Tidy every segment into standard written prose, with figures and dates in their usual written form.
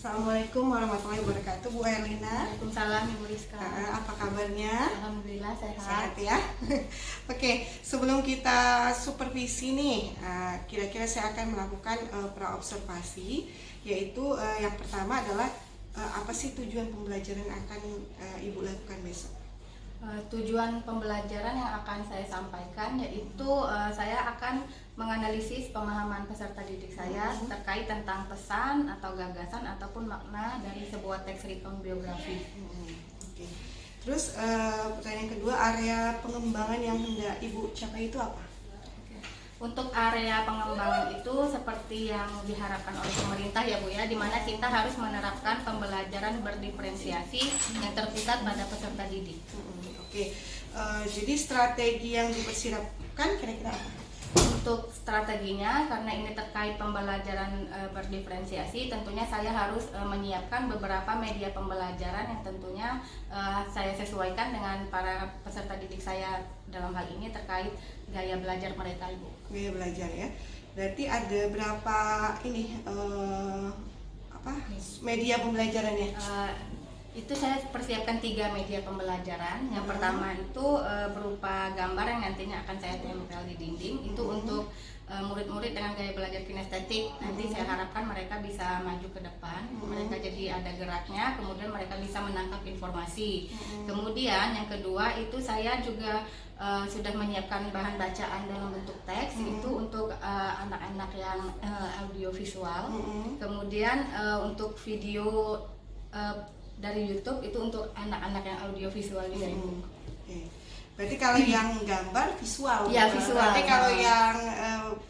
Assalamualaikum warahmatullahi wabarakatuh, Bu Erlina. Waalaikumsalam, Ibu Rizka. Apa kabarnya? Alhamdulillah sehat. Sehat ya. Oke, sebelum kita supervisi nih, kira-kira saya akan melakukan praobservasi, yaitu yang pertama adalah apa sih tujuan pembelajaran yang akan Ibu lakukan besok? Tujuan pembelajaran yang akan saya sampaikan yaitu saya akan menganalisis pemahaman peserta didik saya terkait tentang pesan atau gagasan ataupun makna dari sebuah teks recount biografi. Oke. Terus pertanyaan kedua, area pengembangan yang hendak Ibu capai itu apa? Untuk area pengembangan itu seperti yang diharapkan oleh pemerintah ya Bu ya, di mana kita harus menerapkan pembelajaran berdiferensiasi yang terpusat pada peserta didik. Oke, jadi strategi yang dipersiapkan kira-kira apa? Untuk strateginya, karena ini terkait pembelajaran berdiferensiasi, tentunya saya harus menyiapkan beberapa media pembelajaran yang tentunya saya sesuaikan dengan para peserta didik saya dalam hal ini terkait gaya belajar mereka, Ibu. Gaya belajar ya. Berarti ada berapa media pembelajarannya? Itu saya persiapkan 3 media pembelajaran. Yang pertama itu berupa gambar yang nantinya akan saya tempel di dinding. Itu untuk murid-murid dengan gaya belajar kinestetik. Nanti saya harapkan mereka bisa maju ke depan, mereka jadi ada geraknya, kemudian mereka bisa menangkap informasi. Kemudian yang kedua itu saya juga sudah menyiapkan bahan bacaan dalam bentuk teks, itu untuk anak-anak yang audiovisual. Kemudian untuk video dari YouTube itu untuk anak-anak yang audiovisual juga, Ibu. Berarti kalau yang gambar visual, ya visual. Berarti kalau yang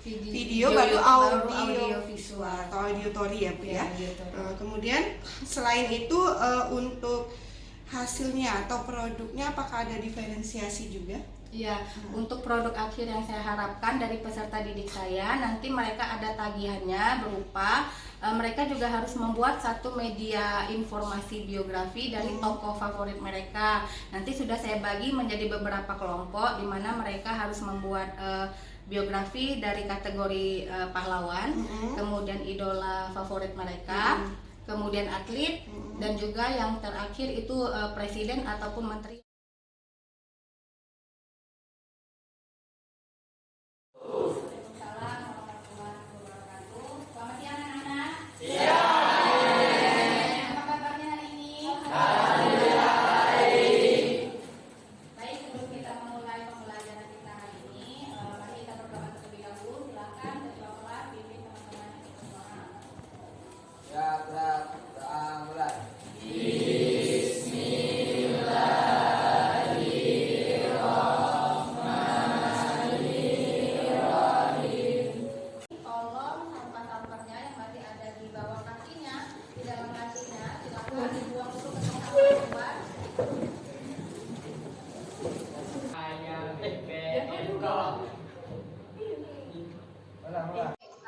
video baru audio visual atau auditory ya Bu ya. Kemudian selain itu untuk hasilnya atau produknya apakah ada diferensiasi juga? Iya, untuk produk akhir yang saya harapkan dari peserta didik saya, nanti mereka ada tagihannya berupa mereka juga harus membuat satu media informasi biografi dari tokoh favorit mereka. Nanti sudah saya bagi menjadi beberapa kelompok di mana mereka harus membuat biografi dari kategori pahlawan, kemudian idola favorit mereka, kemudian atlet, dan juga yang terakhir itu presiden ataupun menteri.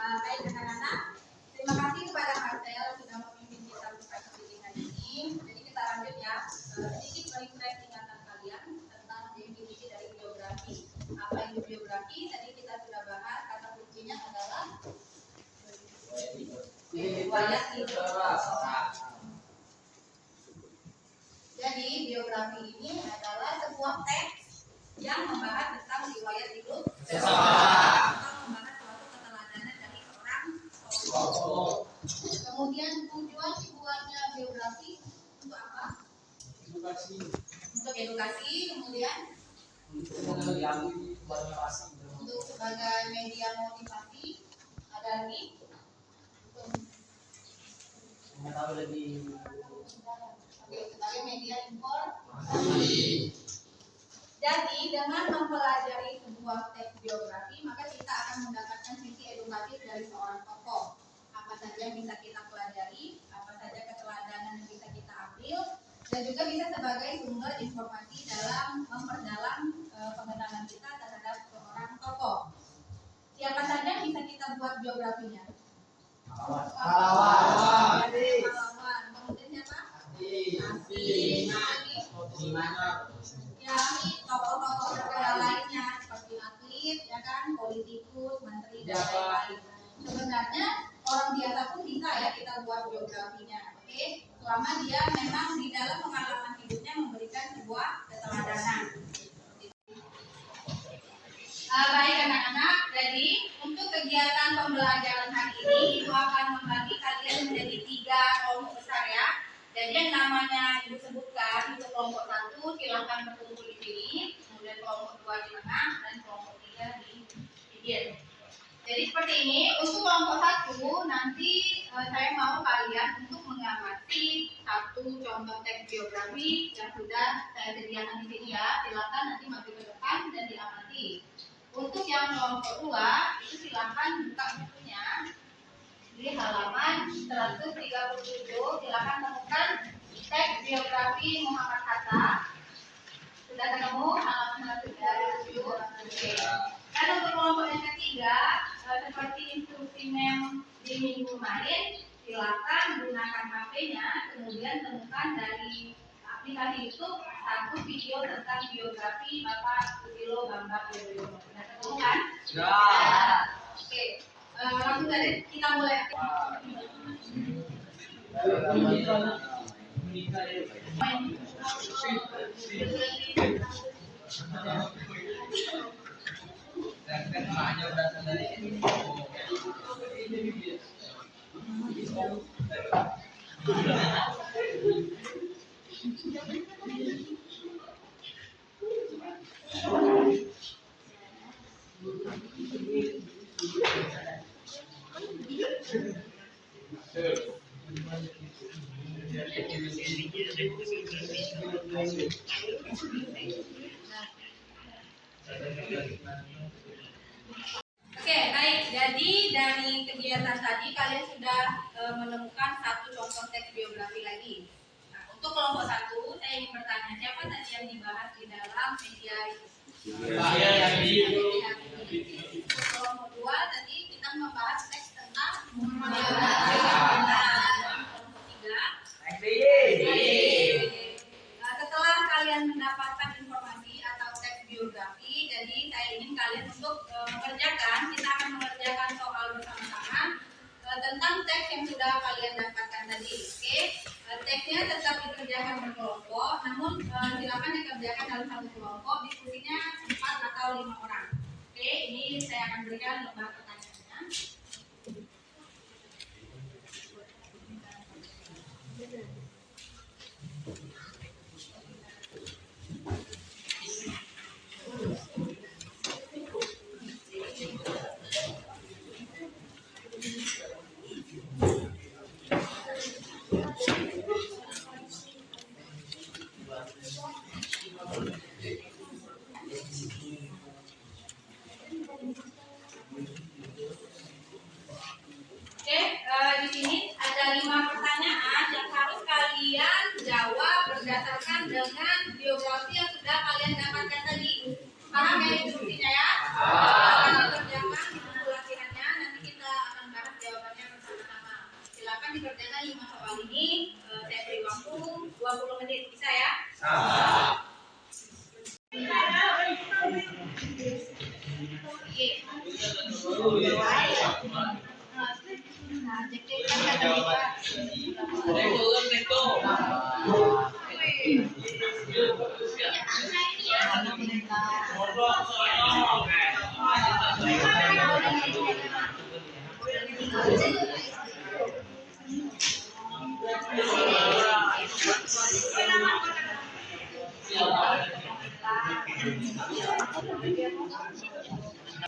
Baik anak-anak, terima kasih kepada Marcel sudah memimpin kita untuk pendidikan ini. Jadi kita lanjut ya, sedikit refresh ingatan kalian tentang definisi dari biografi. Apa itu biografi? Tadi kita sudah bahas, kata kuncinya adalah riwayat hidup. Jadi biografi ini adalah sebuah teks yang membahas tentang riwayat hidup Kemudian tujuan dibuatnya biografi untuk apa? Untuk edukasi, kemudian untuk sebagai media motivasi. Ada lagi? Oke, sebagai media informasi. Jadi dengan mempelajari sebuah teks biografi, maka kita akan mendapatkan sisi edukatif dari seorang tokoh. Apa saja yang bisa kita pelajari, apa saja keteladanan yang bisa kita ambil, dan juga bisa sebagai sumber informasi dalam memperdalam pengenalan kita terhadap seorang tokoh. Siapa saja yang bisa kita buat biografinya? Pahlawan. Kemudian siapa? Ya, tokoh-tokoh negara lainnya seperti atlet, ya kan, politikus, menteri dan lain-lain. Sebenarnya orang biasa pun bisa ya kita buat biografinya. terutama dia memang di dalam pengalaman hidupnya memberikan sebuah keteladanan. Baik anak-anak, jadi untuk kegiatan pembelajaran hari ini Ibu akan membagi kalian menjadi 3 kelompok besar ya. Jadi yang namanya Ibu sebutkan untuk kelompok 1 silahkan berkumpul di sini, kemudian kelompok 2 di tengah dan kelompok 3 di pinggir. Jadi seperti ini, untuk kelompok 1 nanti saya mau kalian untuk mengamati satu contoh teks biografi yang sudah saya sediakan di sini ya. Silakan nanti maju ke depan dan diamati. Untuk yang kelompok 2 itu silakan buka bukunya di halaman 137. Silakan temukan teks biografi Muhammad Hatta. Sudah ketemu halaman 137? Oke. Dan untuk kelompok yang ketiga, seperti instruksi mem di minggu kemarin, silakan gunakan HP-nya, kemudian temukan dari aplikasi YouTube satu video tentang biografi Bapak Susilo Bambang Yudhoyono. Sudah ketemu kan? Ya. Oke, langsung saja kita mulai. Oke, baik. Jadi dari kegiatan tadi kalian sudah menemukan satu contoh teks biografi lagi. Nah, untuk kelompok 1, saya ingin bertanya, siapa tadi yang dibahas di dalam media itu? Saya yang untuk kelompok 2 tadi kita membahas teks tentang setelah kalian mendapatkan informasi atau teks biografi, jadi saya ingin kalian untuk kita akan mengerjakan soal bersama-sama tentang teks yang sudah kalian dapatkan tadi. Oke, teksnya tetap dikerjakan berkelompok, namun silakan dikerjakan dalam satu kelompok, diskusinya 4 atau 5 orang. Oke, ini saya akan berikan lembar pertanyaannya. Di sini ada 5 pertanyaan yang harus kalian jawab berdasarkan dengan biografi yang sudah kalian dapatkan tadi. Paham ya instruksinya ya? Silakan dikerjakan buku latihannya, nanti kita akan bahas jawabannya bersama-sama. Silakan dikerjakan 5 soal ini. Saya beri waktu 20 menit, bisa ya?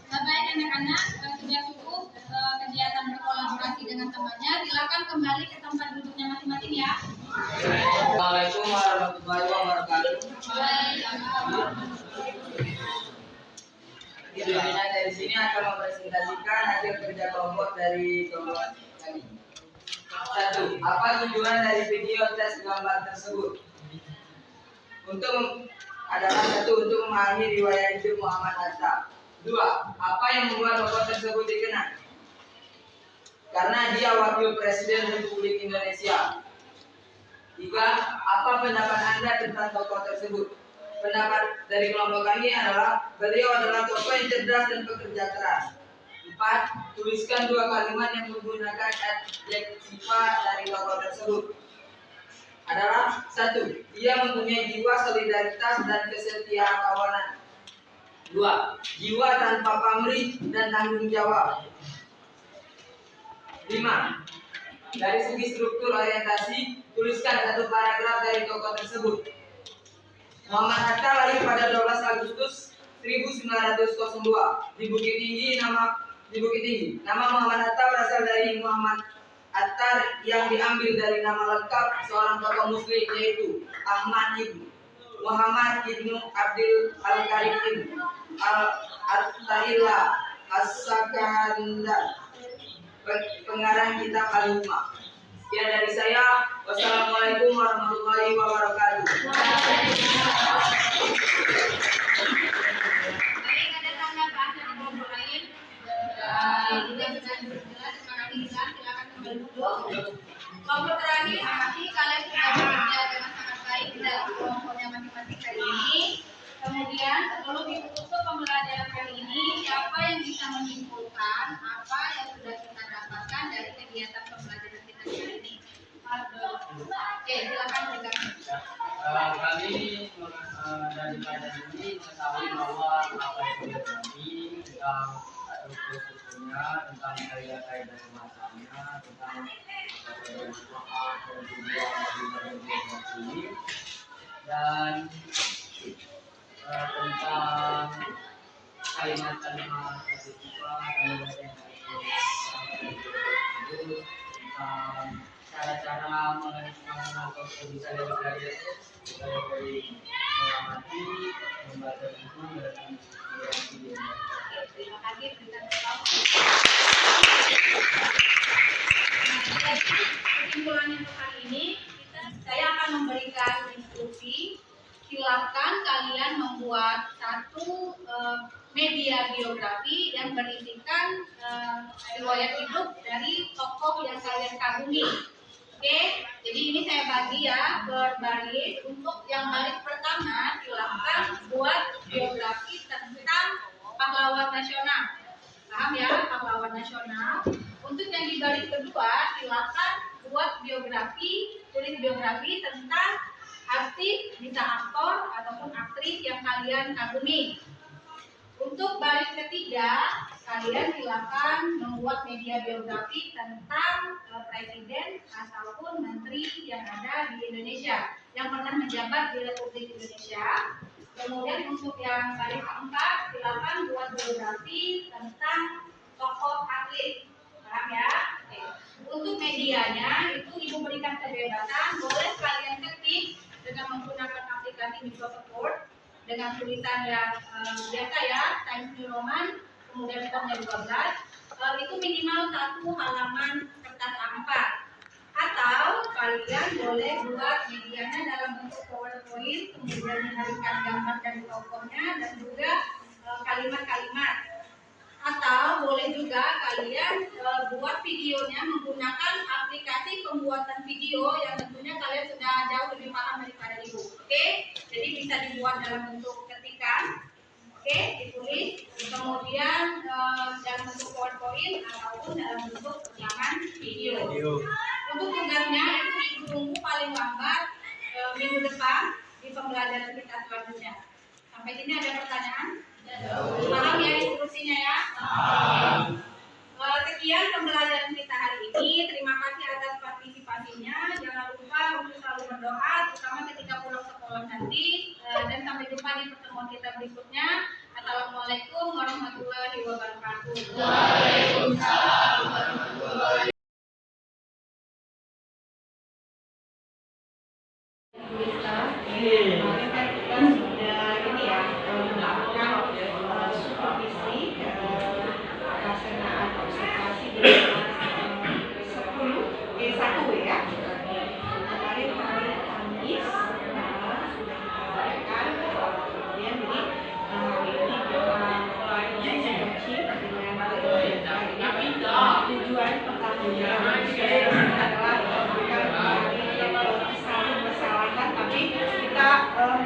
Baik anak-anak, sudah cukup kegiatan berkolaborasi dengan temannya. Silakan kembali ke tempat duduknya masing-masing ya. Assalamualaikum warahmatullahi wabarakatuh. Videonya dari sini akan mempresentasikan hasil kerja kelompok dari kelompok kami. 1. Apa tujuan dari video tes gambar tersebut? Untuk memahami riwayat hidup Muhammad Hatta. 2. Apa yang membuat tokoh tersebut dikenal? Karena dia wakil presiden Republik Indonesia. 3. Apa pendapat Anda tentang tokoh tersebut? Pendapat dari kelompok kami adalah beliau adalah tokoh yang cerdas dan pekerja keras. 4. Tuliskan 2 kalimat yang menggunakan adjektiva dari tokoh tersebut. adalah 1. Dia mempunyai jiwa solidaritas dan kesetiaan kawanan. 2. Jiwa tanpa pamrih dan tanggung jawab. 5. Dari segi struktur orientasi, tuliskan satu paragraf dari tokoh tersebut. Muhammad Hatta lahir pada 12 Agustus 1902 di Bukit Tinggi. Nama Muhammad Hatta berasal dari Muhammad Attar yang diambil dari nama lengkap seorang tokoh muslim, yaitu Ahmad ibn Muhammad ibnu Abdul Al-Karim ibn Al-Atta'illah As-Sakandar, pengarang kitab Al-Ummah. Sekian dari saya. Wassalamualaikum warahmatullahi wabarakatuh. Baik, ada tanggapan dari kelompok lain? Tidak jelas, terima kasih. Silakan kembali duduk. Kelompok terakhir, makasih kalian sudah bekerja dengan sangat baik dalam kelompoknya masing-masing kali ini. Kemudian sebelum ditutup pembelajaran kali ini, siapa yang bisa menyimpulkan apa yang sudah kita dapatkan dari kegiatan pembelajaran kita kali ini? Oke, silakan bergabung. Kami dari pelajaran ini mengetahui bahwa apa itu biografi, tentang strukturnya, tentang kaidah-kaidah bahasanya, tentang manfaat dan tujuan dari biografi ini, dan tentang kalimat-kalimat kehidupan, kalimat yang itu, tentang cara-cara mengenal bisa dari mengamati, membaca buku dan video. Terima kasih. Kesimpulannya untuk kali ini, saya akan memberikan instruksi. Silakan kalian membuat satu media biografi yang berisikan riwayat hidup dari tokoh yang kalian kagumi. Oke, jadi ini saya bagi ya berbaris. Untuk yang baris pertama, silakan buat biografi tentang pahlawan nasional. Paham ya, pahlawan nasional. Untuk yang di baris kedua, silakan buat biografi, tulis biografi tentang artis, bisa aktor ataupun aktris yang kalian kagumi. Untuk baris ketiga, kalian silakan membuat media biografi tentang presiden ataupun menteri yang ada di Indonesia yang pernah menjabat di Republik Indonesia. Kemudian untuk yang baris keempat, silakan buat biografi tentang tokoh atlet. Paham ya? Oke. Untuk medianya itu ibu berikan kebebasan, boleh kalian ketik dengan menggunakan aplikasi Microsoft dengan tulisan yang biasa ya, Times New Roman, kemudian formnya 12, itu minimal 1 halaman kertas A4. Atau kalian boleh buat medianya dalam bentuk PowerPoint, kemudian menarikan gambar dari tokohnya dan juga kalimat-kalimat. Atau boleh juga kalian buat videonya menggunakan aplikasi pembuatan video yang tentunya kalian sudah jauh lebih paham daripada ibu. Oke, jadi bisa dibuat dalam bentuk ketikan, oke, ditulis, kemudian dalam bentuk PowerPoint ataupun dalam bentuk rekaman video. Untuk tugasnya itu ibu tunggu paling lambat minggu depan di pembelajaran kita selanjutnya. Sampai sini ada pertanyaan? Paham ya instruksinya ya? Sekian pembelajaran kita hari ini. Terima kasih atas partisipasinya. Jangan lupa untuk selalu berdoa, terutama ketika pulang sekolah nanti. Dan sampai jumpa di pertemuan kita berikutnya. Assalamualaikum warahmatullahi wabarakatuh. Waalaikumsalam warahmatullahi wabarakatuh.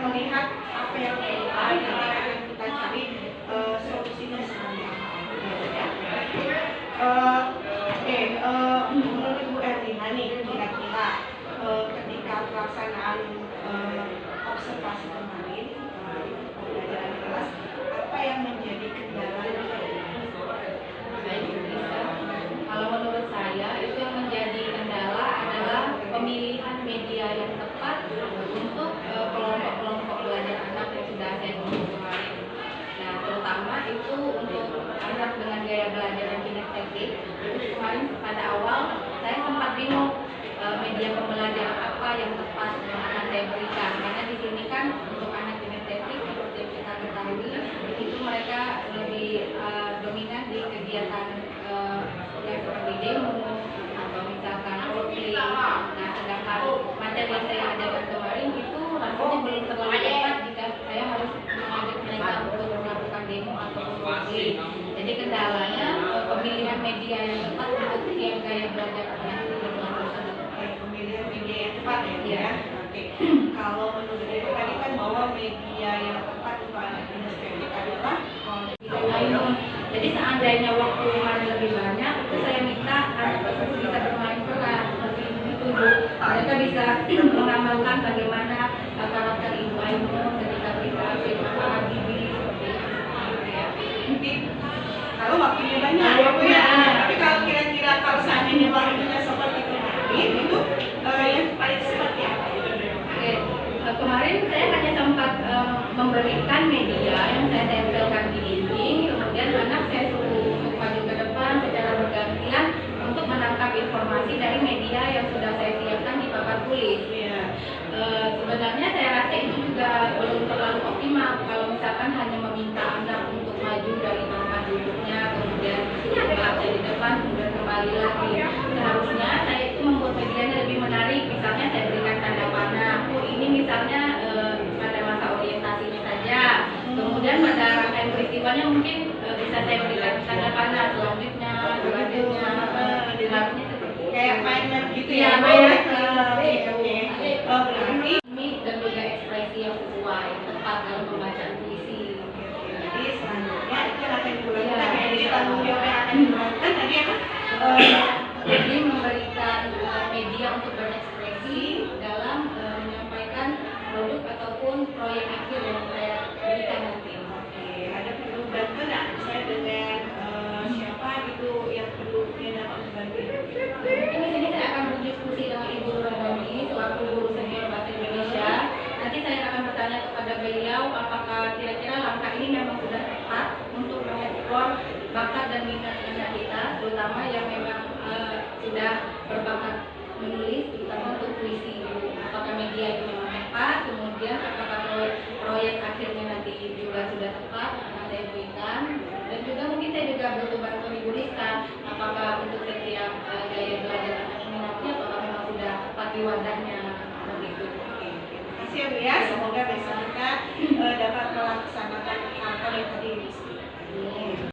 Melihat apa yang kita cari solusinya seperti apa. Menurut Bu Erlina nih kira-kira ketika pelaksanaan observasi kemarin pembelajaran kelas, apa yang menjadi kendalanya? Baik, kalau menurut saya itu yang menjadi kendala adalah pemilihan media yang tepat untuk kelompok-kelompok belajar anak yang sudah saya sebut kemarin. Nah, terutama itu untuk anak dengan gaya belajar yang kinestetik. Kemarin pada awal saya sempat bingung media pembelajaran apa yang tepat yang akan saya berikan, karena di sini kan untuk anak kinestetik seperti yang kita ketahui itu mereka lebih dominan di kegiatan yang seperti demo atau misalkan roleplay. Nah, sedangkan materi yang saya ajarkan kemarin itu rasanya belum terlalu tepat jika saya harus mengajak mereka untuk melakukan demo atau roleplay. Jadi kendalanya pemilihan media yang tepat untuk yang gaya belajar anak Pemilihan media yang tepat ya. Oke. Kalau menurut Ibu tadi kan bahwa media yang tepat untuk anak kinestetik adalah jadi seandainya waktu kemarin lebih banyak, itu saya minta anak tersebut bisa bermain peran, lebih dituju. Mereka bisa mengamalkan bagaimana karakter ibu Ainun ketika kita bersama Bibi seperti itu. mungkin kalau waktunya banyak ya Bu ya. Tapi kalau kira-kira kalau seandainya waktunya seperti kemarin itu yang paling seperti apa? Oke, kemarin saya hanya sempat memberikan media yang saya tempelkan di dinding, kemudian anak saya suruh untuk maju ke depan secara bergantian untuk menangkap informasi dari media yang sudah saya siapkan di papan tulis. Iya. Sebenarnya saya rasa itu juga belum terlalu optimal kalau misalkan hanya meminta anak untuk maju dari tempat duduknya, kemudian baca di depan, kemudian kembali lagi. Seharusnya saya itu membuat medianya lebih menarik. Misalnya saya berikan tanda panah. Ini misalnya pada masa orientasinya saja. Kemudian pada rangkaian peristiwanya mungkin bisa saya berikan tanda panah selanjutnya. Selanjutnya seperti Kayak mainan gitu ya, ya. mainan. Oke. Berarti Dan juga ekspresi yang sesuai tepat dalam pembacaan puisi. jadi selanjutnya itu yang akan dilakukan ya. Jadi tanggung jawab yang akan dilakukan tadi apa? Jadi memberikan media untuk berekspresi dalam menyampaikan produk ataupun proyek akhir yang saya berikan nanti. Oke, ada perlu bantuan nggak? Saya dengan siapa gitu yang perlu yang dapat membantu? Mungkin di sini saya akan berdiskusi dengan Ibu Nurhani selaku guru senior bahasa Indonesia. Nanti saya akan bertanya kepada beliau apakah kira-kira langkah ini memang sudah tepat untuk mengeksplor bakat dan minat anak kita, terutama yang memang sudah berbakat menulis, terutama untuk puisi. Apakah media itu memang tepat, kemudian apakah proyek akhirnya nanti juga sudah tepat akan saya berikan, dan juga mungkin saya juga butuh bantuan Ibu Rizka, apakah untuk setiap gaya belajar anak minatnya apakah memang sudah tepat di wadahnya begitu. Terima kasih ya Bu ya. Semoga besok kita dapat melaksanakan hal-hal yang tadi disebutkan.